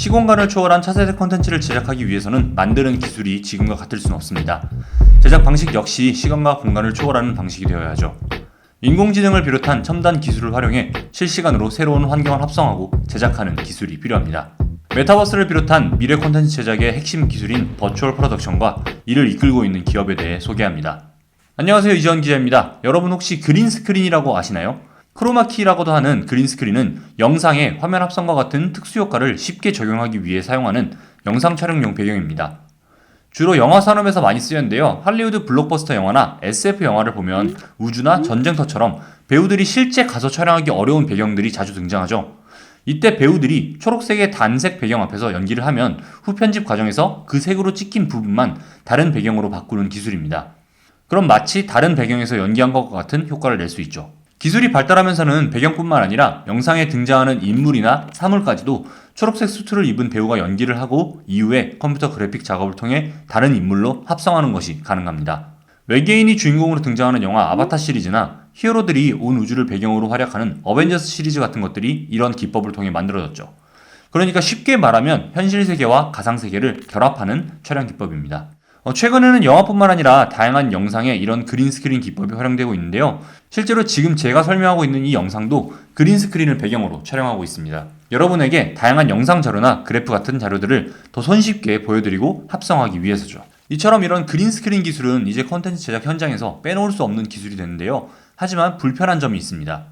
시공간을 초월한 차세대 콘텐츠를 제작하기 위해서는 만드는 기술이 지금과 같을 수는 없습니다. 제작 방식 역시 시간과 공간을 초월하는 방식이 되어야 하죠. 인공지능을 비롯한 첨단 기술을 활용해 실시간으로 새로운 환경을 합성하고 제작하는 기술이 필요합니다. 메타버스를 비롯한 미래 콘텐츠 제작의 핵심 기술인 버추얼 프로덕션과 이를 이끌고 있는 기업에 대해 소개합니다. 안녕하세요, 이지원 기자입니다. 여러분 혹시 그린스크린이라고 아시나요? 크로마키라고도 하는 그린스크린은 영상의 화면 합성과 같은 특수 효과를 쉽게 적용하기 위해 사용하는 영상 촬영용 배경입니다. 주로 영화 산업에서 많이 쓰였는데요. 할리우드 블록버스터 영화나 SF 영화를 보면 우주나 전쟁터처럼 배우들이 실제 가서 촬영하기 어려운 배경들이 자주 등장하죠. 이때 배우들이 초록색의 단색 배경 앞에서 연기를 하면 후편집 과정에서 그 색으로 찍힌 부분만 다른 배경으로 바꾸는 기술입니다. 그럼 마치 다른 배경에서 연기한 것과 같은 효과를 낼 수 있죠. 기술이 발달하면서는 배경뿐만 아니라 영상에 등장하는 인물이나 사물까지도 초록색 수트를 입은 배우가 연기를 하고 이후에 컴퓨터 그래픽 작업을 통해 다른 인물로 합성하는 것이 가능합니다. 외계인이 주인공으로 등장하는 영화 아바타 시리즈나 히어로들이 온 우주를 배경으로 활약하는 어벤져스 시리즈 같은 것들이 이런 기법을 통해 만들어졌죠. 그러니까 쉽게 말하면 현실 세계와 가상 세계를 결합하는 촬영 기법입니다. 최근에는 영화뿐만 아니라 다양한 영상에 이런 그린스크린 기법이 활용되고 있는데요. 실제로 지금 제가 설명하고 있는 이 영상도 그린스크린을 배경으로 촬영하고 있습니다. 여러분에게 다양한 영상 자료나 그래프 같은 자료들을 더 손쉽게 보여드리고 합성하기 위해서죠. 이처럼 이런 그린스크린 기술은 이제 콘텐츠 제작 현장에서 빼놓을 수 없는 기술이 되는데요. 하지만 불편한 점이 있습니다.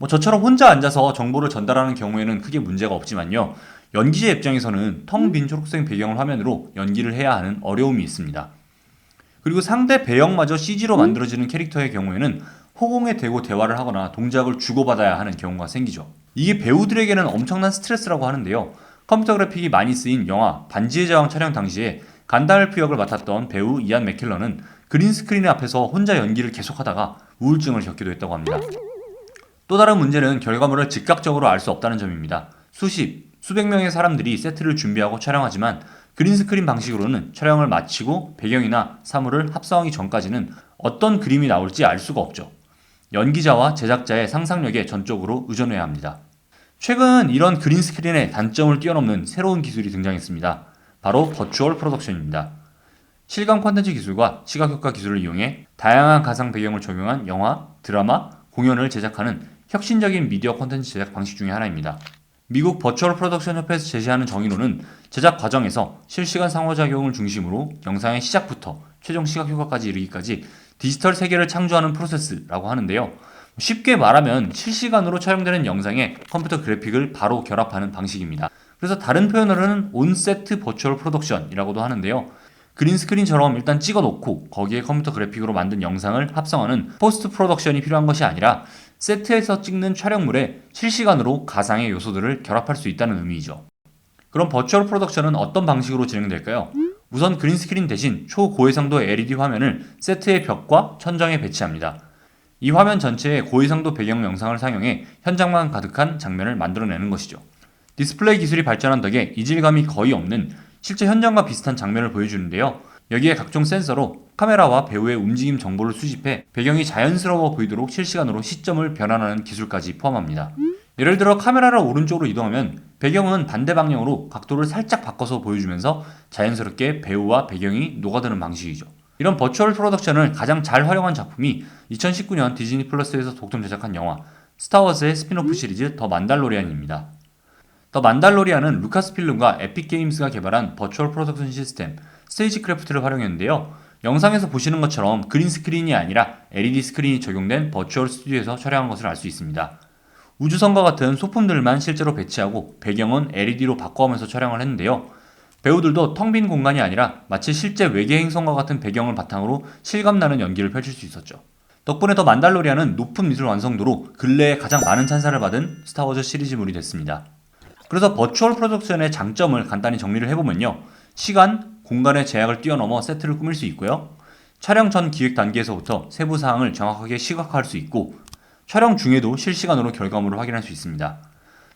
저처럼 혼자 앉아서 정보를 전달하는 경우에는 크게 문제가 없지만요. 연기자 입장에서는 텅 빈 초록색 배경을 화면으로 연기를 해야 하는 어려움이 있습니다. 그리고 상대 배역마저 CG로 만들어지는 캐릭터의 경우에는 호공에 대고 대화를 하거나 동작을 주고받아야 하는 경우가 생기죠. 이게 배우들에게는 엄청난 스트레스라고 하는데요. 컴퓨터 그래픽이 많이 쓰인 영화 반지의 제왕 촬영 당시에 간달프 역을 맡았던 배우 이안 맥켈런은 그린스크린 앞에서 혼자 연기를 계속하다가 우울증을 겪기도 했다고 합니다. 또 다른 문제는 결과물을 즉각적으로 알 수 없다는 점입니다. 수백 명의 사람들이 세트를 준비하고 촬영하지만 그린스크린 방식으로는 촬영을 마치고 배경이나 사물을 합성하기 전까지는 어떤 그림이 나올지 알 수가 없죠. 연기자와 제작자의 상상력에 전적으로 의존해야 합니다. 최근 이런 그린스크린의 단점을 뛰어넘는 새로운 기술이 등장했습니다. 바로 버추얼 프로덕션입니다. 실감 콘텐츠 기술과 시각효과 기술을 이용해 다양한 가상 배경을 적용한 영화, 드라마, 공연을 제작하는 혁신적인 미디어 콘텐츠 제작 방식 중의 하나입니다. 미국 버추얼 프로덕션 협회에서 제시하는 정의로는 제작 과정에서 실시간 상호작용을 중심으로 영상의 시작부터 최종 시각효과까지 이르기까지 디지털 세계를 창조하는 프로세스라고 하는데요. 쉽게 말하면 실시간으로 촬영되는 영상에 컴퓨터 그래픽을 바로 결합하는 방식입니다. 그래서 다른 표현으로는 온세트 버추얼 프로덕션이라고도 하는데요. 그린스크린처럼 일단 찍어놓고 거기에 컴퓨터 그래픽으로 만든 영상을 합성하는 포스트 프로덕션이 필요한 것이 아니라 세트에서 찍는 촬영물에 실시간으로 가상의 요소들을 결합할 수 있다는 의미이죠. 그럼 버추얼 프로덕션은 어떤 방식으로 진행될까요? 우선 그린스크린 대신 초고해상도 LED 화면을 세트의 벽과 천장에 배치합니다. 이 화면 전체에 고해상도 배경 영상을 사용해 현장만 가득한 장면을 만들어내는 것이죠. 디스플레이 기술이 발전한 덕에 이질감이 거의 없는 실제 현장과 비슷한 장면을 보여주는데요. 여기에 각종 센서로 카메라와 배우의 움직임 정보를 수집해 배경이 자연스러워 보이도록 실시간으로 시점을 변환하는 기술까지 포함합니다. 예를 들어 카메라를 오른쪽으로 이동하면 배경은 반대 방향으로 각도를 살짝 바꿔서 보여주면서 자연스럽게 배우와 배경이 녹아드는 방식이죠. 이런 버추얼 프로덕션을 가장 잘 활용한 작품이 2019년 디즈니 플러스에서 독점 제작한 영화 스타워즈의 스핀오프 시리즈 더 만달로리안입니다. 더 만달로리안은 루카스필름과 에픽게임스가 개발한 버추얼 프로덕션 시스템 스테이지크래프트를 활용했는데요. 영상에서 보시는 것처럼 그린스크린이 아니라 LED 스크린이 적용된 버추얼 스튜디오에서 촬영한 것을 알 수 있습니다. 우주선과 같은 소품들만 실제로 배치하고 배경은 LED로 바꿔가면서 촬영을 했는데요. 배우들도 텅 빈 공간이 아니라 마치 실제 외계 행성과 같은 배경을 바탕으로 실감나는 연기를 펼칠 수 있었죠. 덕분에 더 만달로리안은 높은 미술 완성도로 근래에 가장 많은 찬사를 받은 스타워즈 시리즈물이 됐습니다. 그래서 버추얼 프로덕션의 장점을 간단히 정리를 해보면요. 시간, 공간의 제약을 뛰어넘어 세트를 꾸밀 수 있고요. 촬영 전 기획 단계에서부터 세부 사항을 정확하게 시각화할 수 있고 촬영 중에도 실시간으로 결과물을 확인할 수 있습니다.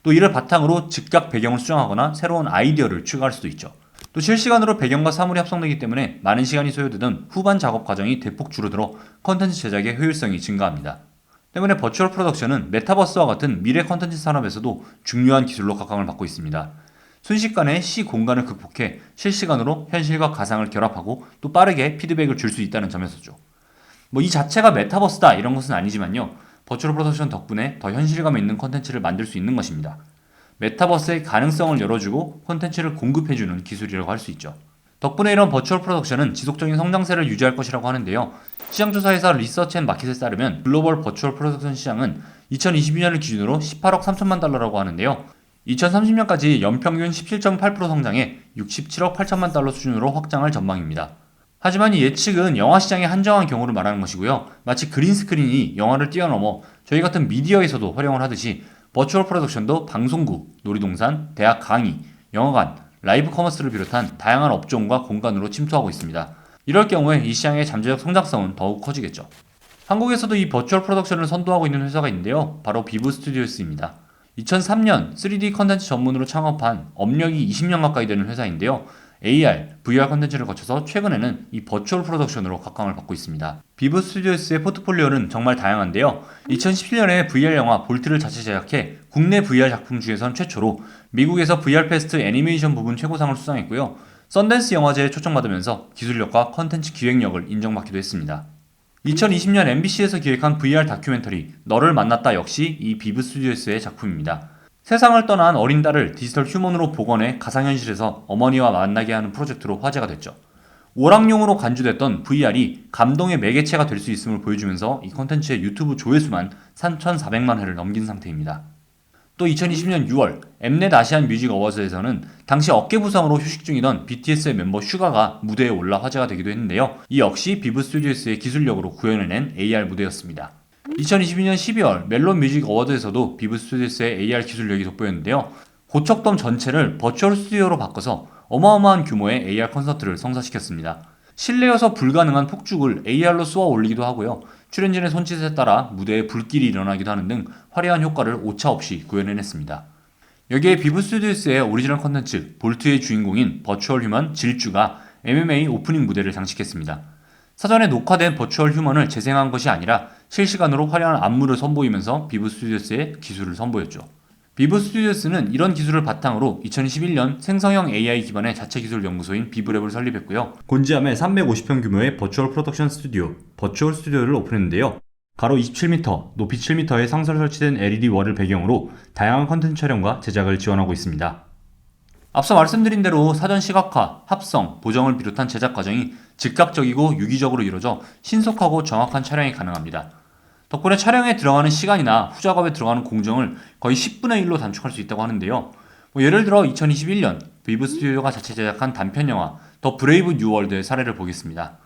또 이를 바탕으로 즉각 배경을 수정하거나 새로운 아이디어를 추가할 수도 있죠. 또 실시간으로 배경과 사물이 합성되기 때문에 많은 시간이 소요되던 후반 작업 과정이 대폭 줄어들어 컨텐츠 제작의 효율성이 증가합니다. 때문에 버추얼 프로덕션은 메타버스와 같은 미래 컨텐츠 산업에서도 중요한 기술로 각광을 받고 있습니다. 순식간에 시 공간을 극복해 실시간으로 현실과 가상을 결합하고 또 빠르게 피드백을 줄 수 있다는 점에서죠. 이 자체가 메타버스다 이런 것은 아니지만요. 버추얼 프로덕션 덕분에 더 현실감 있는 콘텐츠를 만들 수 있는 것입니다. 메타버스의 가능성을 열어주고 콘텐츠를 공급해주는 기술이라고 할 수 있죠. 덕분에 이런 버추얼 프로덕션은 지속적인 성장세를 유지할 것이라고 하는데요. 시장조사회사 리서치앤마켓에 따르면 글로벌 버추얼 프로덕션 시장은 2022년을 기준으로 18억 3천만 달러라고 하는데요. 2030년까지 연평균 17.8% 성장해 67억 8천만 달러 수준으로 확장할 전망입니다. 하지만 이 예측은 영화 시장에 한정한 경우를 말하는 것이고요. 마치 그린스크린이 영화를 뛰어넘어 저희 같은 미디어에서도 활용을 하듯이 버추얼 프로덕션도 방송국, 놀이동산, 대학 강의, 영화관, 라이브 커머스를 비롯한 다양한 업종과 공간으로 침투하고 있습니다. 이럴 경우에 이 시장의 잠재적 성장성은 더욱 커지겠죠. 한국에서도 이 버추얼 프로덕션을 선도하고 있는 회사가 있는데요. 바로 비브 스튜디오스입니다. 2003년 3D 컨텐츠 전문으로 창업한 업력이 20년 가까이 되는 회사인데요. AR, VR 컨텐츠를 거쳐서 최근에는 이 버추얼 프로덕션으로 각광을 받고 있습니다. 비브 스튜디오스의 포트폴리오는 정말 다양한데요. 2017년에 VR 영화 볼트를 자체 제작해 국내 VR 작품 중에선 최초로 미국에서 VR 페스트 애니메이션 부분 최고상을 수상했고요. 썬댄스 영화제에 초청받으면서 기술력과 컨텐츠 기획력을 인정받기도 했습니다. 2020년 MBC에서 기획한 VR 다큐멘터리 너를 만났다 역시 이 비브 스튜디오스의 작품입니다. 세상을 떠난 어린 딸을 디지털 휴먼으로 복원해 가상현실에서 어머니와 만나게 하는 프로젝트로 화제가 됐죠. 오락용으로 간주됐던 VR이 감동의 매개체가 될 수 있음을 보여주면서 이 컨텐츠의 유튜브 조회수만 3,400만 회를 넘긴 상태입니다. 또 2020년 6월 엠넷 아시안 뮤직 어워즈에서는 당시 어깨 부상으로 휴식 중이던 BTS의 멤버 슈가가 무대에 올라 화제가 되기도 했는데요. 이 역시 비브 스튜디오스의 기술력으로 구현해낸 AR 무대였습니다. 2022년 12월 멜론 뮤직 어워드에서도 비브 스튜디오스의 AR 기술력이 돋보였는데요. 고척돔 전체를 버추얼 스튜디오로 바꿔서 어마어마한 규모의 AR 콘서트를 성사시켰습니다. 실내여서 불가능한 폭죽을 AR로 쏘아 올리기도 하고요. 출연진의 손짓에 따라 무대에 불길이 일어나기도 하는 등 화려한 효과를 오차없이 구현해냈습니다. 여기에 비브 스튜디오스의 오리지널 콘텐츠 볼트의 주인공인 버추얼 휴먼 질주가 MMA 오프닝 무대를 장식했습니다. 사전에 녹화된 버추얼 휴먼을 재생한 것이 아니라 실시간으로 화려한 안무를 선보이면서 비브 스튜디오스의 기술을 선보였죠. 비브 스튜디오스는 이런 기술을 바탕으로 2021년 생성형 AI 기반의 자체 기술 연구소인 비브랩을 설립했고요. 곤지암에 350평 규모의 버추얼 프로덕션 스튜디오, 버추얼 스튜디오를 오픈했는데요. 가로 27m, 높이 7m의 상설 설치된 LED 월을 배경으로 다양한 컨텐츠 촬영과 제작을 지원하고 있습니다. 앞서 말씀드린 대로 사전 시각화, 합성, 보정을 비롯한 제작 과정이 즉각적이고 유기적으로 이루어져 신속하고 정확한 촬영이 가능합니다. 덕분에 촬영에 들어가는 시간이나 후작업에 들어가는 공정을 거의 10분의 1로 단축할 수 있다고 하는데요. 예를 들어 2021년 비브 스튜디오가 자체 제작한 단편 영화 더 브레이브 뉴 월드의 사례를 보겠습니다.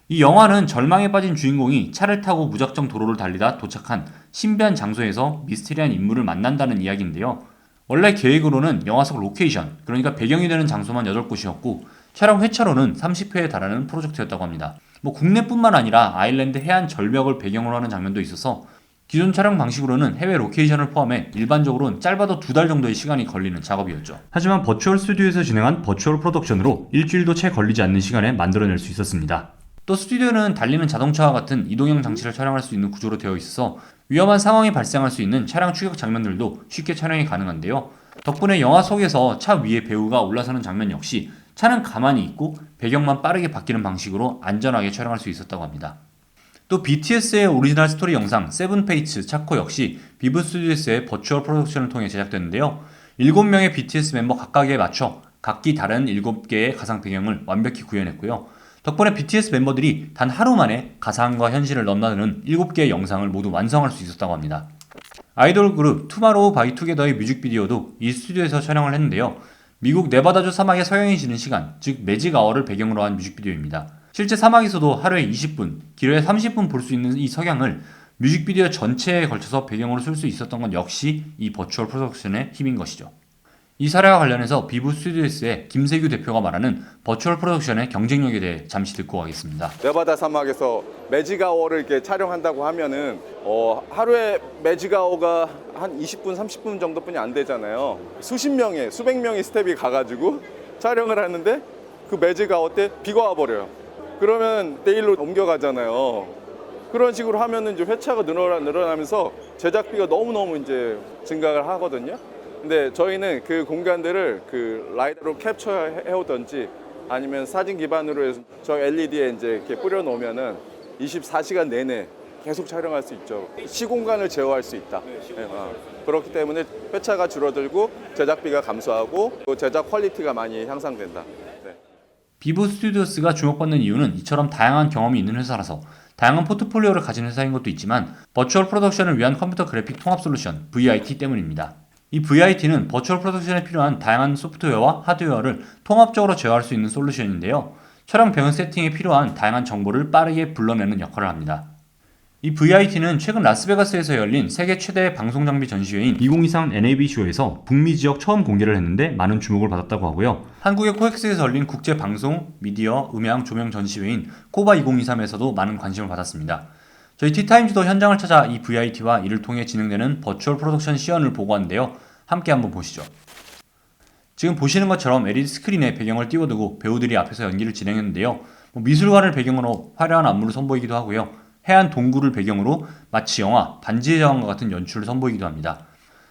이 영화는 절망에 빠진 주인공이 차를 타고 무작정 도로를 달리다 도착한 신비한 장소에서 미스테리한 인물을 만난다는 이야기인데요. 원래 계획으로는 영화 속 로케이션, 그러니까 배경이 되는 장소만 8곳이었고 촬영 회차로는 30회에 달하는 프로젝트였다고 합니다. 국내뿐만 아니라 아일랜드 해안 절벽을 배경으로 하는 장면도 있어서 기존 촬영 방식으로는 해외 로케이션을 포함해 일반적으로는 짧아도 2달 정도의 시간이 걸리는 작업이었죠. 하지만 버추얼 스튜디오에서 진행한 버추얼 프로덕션으로 일주일도 채 걸리지 않는 시간에 만들어낼 수 있었습니다. 또 스튜디오는 달리는 자동차와 같은 이동형 장치를 촬영할 수 있는 구조로 되어 있어서 위험한 상황이 발생할 수 있는 차량 추격 장면들도 쉽게 촬영이 가능한데요. 덕분에 영화 속에서 차 위에 배우가 올라서는 장면 역시 차는 가만히 있고 배경만 빠르게 바뀌는 방식으로 안전하게 촬영할 수 있었다고 합니다. 또 BTS의 오리지널 스토리 영상 세븐페이츠 차코 역시 비브 스튜디오스의 버추얼 프로덕션을 통해 제작됐는데요. 7명의 BTS 멤버 각각에 맞춰 각기 다른 7개의 가상 배경을 완벽히 구현했고요. 덕분에 BTS 멤버들이 단 하루 만에 가상과 현실을 넘나드는 7개의 영상을 모두 완성할 수 있었다고 합니다. 아이돌 그룹 투마로우 바이 투게더의 뮤직비디오도 이 스튜디오에서 촬영을 했는데요. 미국 네바다주 사막의 서양이 지는 시간, 즉 매직 아워를 배경으로 한 뮤직비디오입니다. 실제 사막에서도 하루에 20분, 길어야 30분 볼 수 있는 이 석양을 뮤직비디오 전체에 걸쳐서 배경으로 쓸 수 있었던 건 역시 이 버추얼 프로덕션의 힘인 것이죠. 이 사례와 관련해서 비브 스튜디오스의 김세규 대표가 말하는 버추얼 프로덕션의 경쟁력에 대해 잠시 듣고 가겠습니다. 네바다 사막에서 매직아워를 이렇게 촬영한다고 하면은 하루에 매직아워가 한 20분, 30분 정도뿐이 안 되잖아요. 수십 명의, 수백 명의 스텝이 가가지고 촬영을 하는데 그 매직아워 때 비가 와버려요. 그러면 데일로 옮겨가잖아요. 그런 식으로 하면은 이제 회차가 늘어나면서 제작비가 너무너무 이제 증가를 하거든요. 근데 저희는 그 공간들을 그 라이더로 캡처해 오든지 아니면 사진 기반으로 해서 저 LED에 이제 이렇게 뿌려 놓으면은 24시간 내내 계속 촬영할 수 있죠. 시공간을 제어할 수 있다. 그렇기 때문에 회차가 줄어들고 제작비가 감소하고 또 제작 퀄리티가 많이 향상된다. 네. 비브 스튜디오스가 주목받는 이유는 이처럼 다양한 경험이 있는 회사라서 다양한 포트폴리오를 가진 회사인 것도 있지만 버추얼 프로덕션을 위한 컴퓨터 그래픽 통합 솔루션 VIT 때문입니다. 이 VIT는 버추얼 프로덕션에 필요한 다양한 소프트웨어와 하드웨어를 통합적으로 제어할 수 있는 솔루션인데요. 촬영 배경 세팅에 필요한 다양한 정보를 빠르게 불러내는 역할을 합니다. 이 VIT는 최근 라스베가스에서 열린 세계 최대의 방송 장비 전시회인 2023 NAB 쇼에서 북미 지역 처음 공개를 했는데 많은 주목을 받았다고 하고요. 한국의 코엑스에서 열린 국제 방송, 미디어, 음향, 조명 전시회인 코바 2023에서도 많은 관심을 받았습니다. 저희 티타임즈도 현장을 찾아 이 VIT와 이를 통해 진행되는 버추얼 프로덕션 시연을 보고왔는데요. 함께 한번 보시죠. 지금 보시는 것처럼 LED 스크린에 배경을 띄워두고 배우들이 앞에서 연기를 진행했는데요. 미술관을 배경으로 화려한 안무를 선보이기도 하고요. 해안 동굴을 배경으로 마치 영화 반지의 제왕과 같은 연출을 선보이기도 합니다.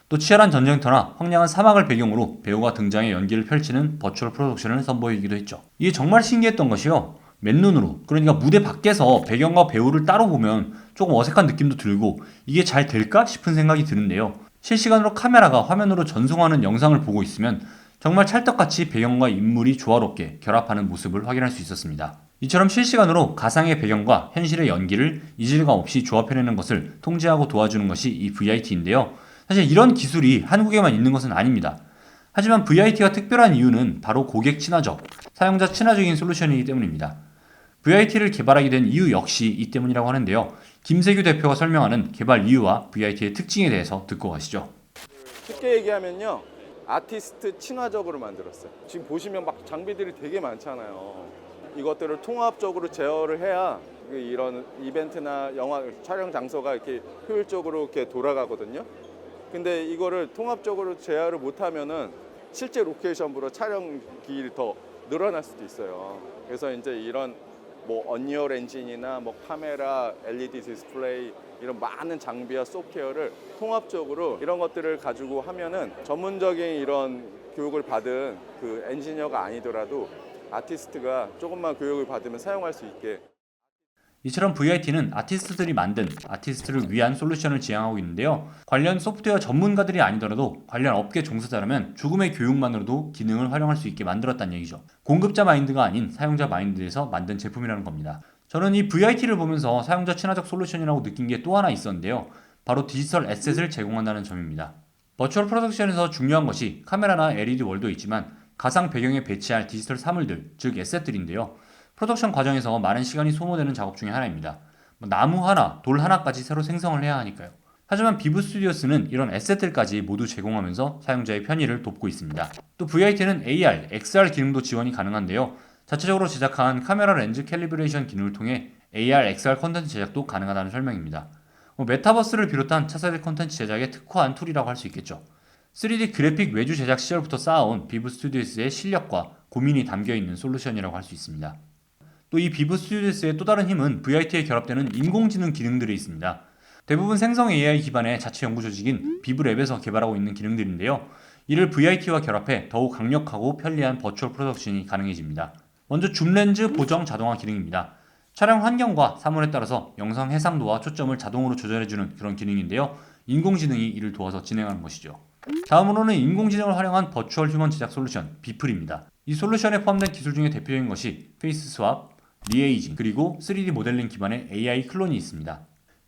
또 치열한 전쟁터나 황량한 사막을 배경으로 배우가 등장해 연기를 펼치는 버추얼 프로덕션을 선보이기도 했죠. 이게 정말 신기했던 것이요. 맨눈으로, 그러니까 무대 밖에서 배경과 배우를 따로 보면 조금 어색한 느낌도 들고 이게 잘 될까 싶은 생각이 드는데요. 실시간으로 카메라가 화면으로 전송하는 영상을 보고 있으면 정말 찰떡같이 배경과 인물이 조화롭게 결합하는 모습을 확인할 수 있었습니다. 이처럼 실시간으로 가상의 배경과 현실의 연기를 이질감 없이 조합해내는 것을 통제하고 도와주는 것이 이 VIT인데요. 사실 이런 기술이 한국에만 있는 것은 아닙니다. 하지만 VIT가 특별한 이유는 바로 고객 친화적, 사용자 친화적인 솔루션이기 때문입니다. VIT를 개발하게 된 이유 역시 이 때문이라고 하는데요. 김세규 대표가 설명하는 개발 이유와 VIT의 특징에 대해서 듣고 가시죠. 쉽게 얘기하면요. 아티스트 친화적으로 만들었어요. 지금 보시면 막 장비들이 되게 많잖아요. 이것들을 통합적으로 제어를 해야 이런 이벤트나 영화 촬영 장소가 이렇게 효율적으로 이렇게 돌아가거든요. 근데 이거를 통합적으로 제어를 못하면은 실제 로케이션보다 촬영기일이 더 늘어날 수도 있어요. 그래서 이제 이런 뭐 언리얼 엔진이나 뭐 카메라, LED 디스플레이 이런 많은 장비와 소프트웨어를 통합적으로 이런 것들을 가지고 하면은 전문적인 이런 교육을 받은 그 엔지니어가 아니더라도 아티스트가 조금만 교육을 받으면 사용할 수 있게. 이처럼 VIT는 아티스트들이 만든 아티스트를 위한 솔루션을 지향하고 있는데요. 관련 소프트웨어 전문가들이 아니더라도 관련 업계 종사자라면 조금의 교육만으로도 기능을 활용할 수 있게 만들었다는 얘기죠. 공급자 마인드가 아닌 사용자 마인드에서 만든 제품이라는 겁니다. 저는 이 VIT를 보면서 사용자 친화적 솔루션이라고 느낀 게 또 하나 있었는데요. 바로 디지털 에셋을 제공한다는 점입니다. 버추얼 프로덕션에서 중요한 것이 카메라나 LED 월도 있지만 가상 배경에 배치할 디지털 사물들, 즉 에셋들인데요. 프로덕션 과정에서 많은 시간이 소모되는 작업 중에 하나입니다. 나무 하나, 돌 하나까지 새로 생성을 해야 하니까요. 하지만 비브 스튜디오스는 이런 에셋들까지 모두 제공하면서 사용자의 편의를 돕고 있습니다. 또 VIT는 AR, XR 기능도 지원이 가능한데요. 자체적으로 제작한 카메라 렌즈 캘리브레이션 기능을 통해 AR, XR 콘텐츠 제작도 가능하다는 설명입니다. 메타버스를 비롯한 차세대 콘텐츠 제작에 특화한 툴이라고 할 수 있겠죠. 3D 그래픽 외주 제작 시절부터 쌓아온 비브 스튜디오스의 실력과 고민이 담겨있는 솔루션이라고 할 수 있습니다. 또 이 비브 스튜디오스의 또 다른 힘은 VIT에 결합되는 인공지능 기능들이 있습니다. 대부분 생성 AI 기반의 자체 연구 조직인 비브랩에서 개발하고 있는 기능들인데요. 이를 VIT와 결합해 더욱 강력하고 편리한 버추얼 프로덕션이 가능해집니다. 먼저 줌렌즈 보정 자동화 기능입니다. 촬영 환경과 사물에 따라서 영상 해상도와 초점을 자동으로 조절해주는 그런 기능인데요. 인공지능이 이를 도와서 진행하는 것이죠. 다음으로는 인공지능을 활용한 버추얼 휴먼 제작 솔루션 비플입니다. 이 솔루션에 포함된 기술 중에 대표적인 것이 페이스 스왑, 리에이징, 그리고 3D 모델링 기반의 AI 클론이 있습니다.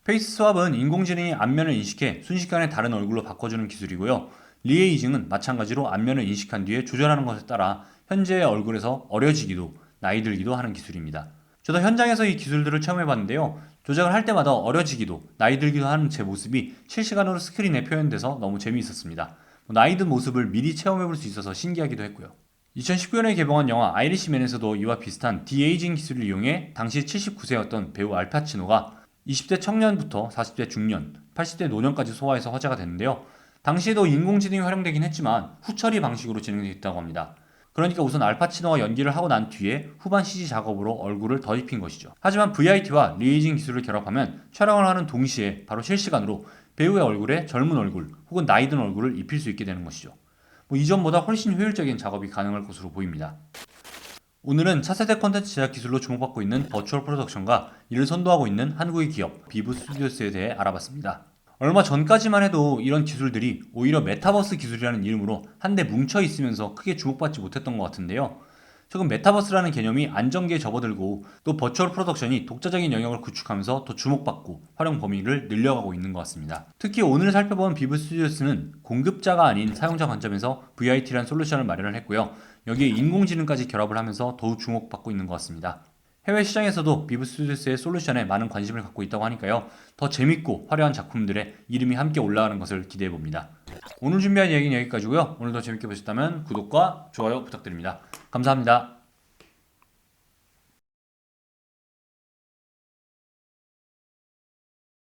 페이스 스왑은 인공지능이 안면을 인식해 순식간에 다른 얼굴로 바꿔주는 기술이고요. 리에이징은 마찬가지로 안면을 인식한 뒤에 조절하는 것에 따라 현재의 얼굴에서 어려지기도, 나이 들기도 하는 기술입니다. 저도 현장에서 이 기술들을 체험해봤는데요. 조작을 할 때마다 어려지기도, 나이 들기도 하는 제 모습이 실시간으로 스크린에 표현돼서 너무 재미있었습니다. 나이 든 모습을 미리 체험해볼 수 있어서 신기하기도 했고요. 2019년에 개봉한 영화 아이리시맨에서도 이와 비슷한 디에이징 기술을 이용해 당시 79세였던 배우 알파치노가 20대 청년부터 40대 중년, 80대 노년까지 소화해서 화제가 됐는데요. 당시에도 인공지능이 활용되긴 했지만 후처리 방식으로 진행됐다고 합니다. 그러니까 우선 알파치노가 연기를 하고 난 뒤에 후반 CG 작업으로 얼굴을 덧입힌 것이죠. 하지만 VIT와 리에이징 기술을 결합하면 촬영을 하는 동시에 바로 실시간으로 배우의 얼굴에 젊은 얼굴 혹은 나이 든 얼굴을 입힐 수 있게 되는 것이죠. 이전보다 훨씬 효율적인 작업이 가능할 것으로 보입니다. 오늘은 차세대 콘텐츠 제작 기술로 주목받고 있는 버추얼 프로덕션과 이를 선도하고 있는 한국의 기업 비브 스튜디오스에 대해 알아봤습니다. 얼마 전까지만 해도 이런 기술들이 오히려 메타버스 기술이라는 이름으로 한데 뭉쳐 있으면서 크게 주목받지 못했던 것 같은데요. 최근 메타버스라는 개념이 안정기에 접어들고 또 버추얼 프로덕션이 독자적인 영역을 구축하면서 더 주목받고 활용 범위를 늘려가고 있는 것 같습니다. 특히 오늘 살펴본 비브 스튜디오스는 공급자가 아닌 사용자 관점에서 VIT라는 솔루션을 마련을 했고요. 여기에 인공지능까지 결합을 하면서 더욱 주목받고 있는 것 같습니다. 해외 시장에서도 비브 스튜디오스의 솔루션에 많은 관심을 갖고 있다고 하니까요. 더 재밌고 화려한 작품들의 이름이 함께 올라가는 것을 기대해봅니다. 오늘 준비한 이야기는 여기까지고요. 오늘도 재밌게 보셨다면 구독과 좋아요 부탁드립니다. 감사합니다.